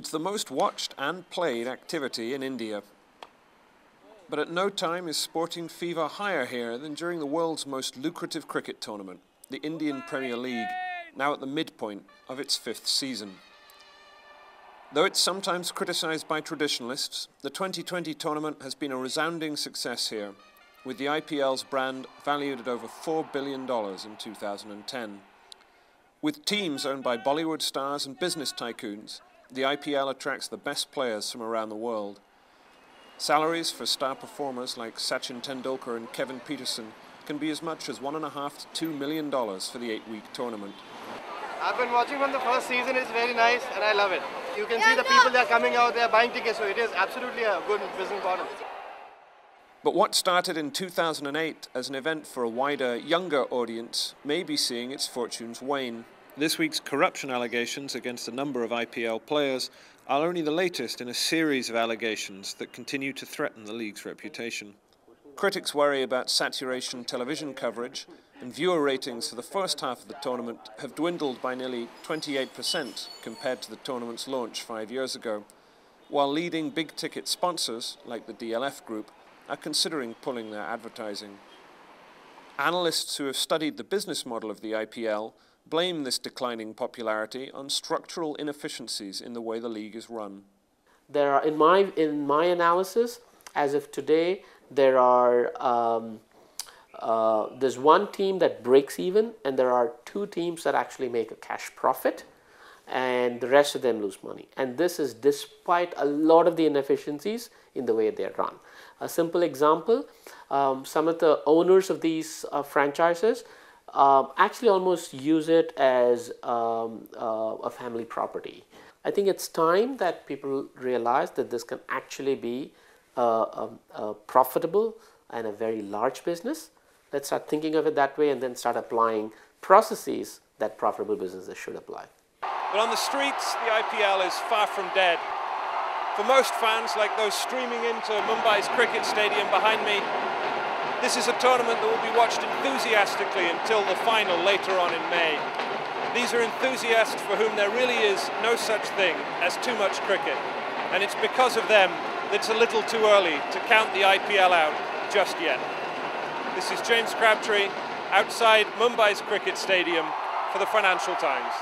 It's the most watched and played activity in India. But at no time is sporting fever higher here than during the world's most lucrative cricket tournament, the Indian Premier League, now at the midpoint of its 5th season. Though it's sometimes criticised by traditionalists, the 2020 tournament has been a resounding success here, with the IPL's brand valued at over $4 billion in 2010. With teams owned by Bollywood stars and business tycoons, the IPL attracts the best players from around the world. Salaries for star performers like Sachin Tendulkar and Kevin Peterson can be as much as $1.5 to $2 million for the 8-week tournament. I've been watching from the first season. It's very nice and I love it. You can see the people that are coming out, they're buying tickets, so it is absolutely a good business model. But what started in 2008 as an event for a wider, younger audience may be seeing its fortunes wane. This week's corruption allegations against a number of IPL players are only the latest in a series of allegations that continue to threaten the league's reputation. Critics worry about saturation television coverage, and viewer ratings for the first half of the tournament have dwindled by nearly 28% compared to the tournament's launch 5 years ago, while leading big-ticket sponsors, like the DLF Group, are considering pulling their advertising. Analysts who have studied the business model of the IPL blame this declining popularity on structural inefficiencies in the way the league is run. There are, in my analysis, as of today, there are there's one team that breaks even, and there are 2 teams that actually make a cash profit, and the rest of them lose money. And this is despite a lot of the inefficiencies in the way they're run. A simple example, some of the owners of these franchises actually almost use it as a family property. I think it's time that people realize that this can actually be a profitable and a very large business. Let's start thinking of it that way and then start applying processes that profitable businesses should apply. But on the streets, the IPL is far from dead. For most fans, like those streaming into Mumbai's cricket stadium behind me, this is a tournament that will be watched enthusiastically until the final later on in May. These are enthusiasts for whom there really is no such thing as too much cricket. And it's because of them that it's a little too early to count the IPL out just yet. This is James Crabtree outside Mumbai's cricket stadium for the Financial Times.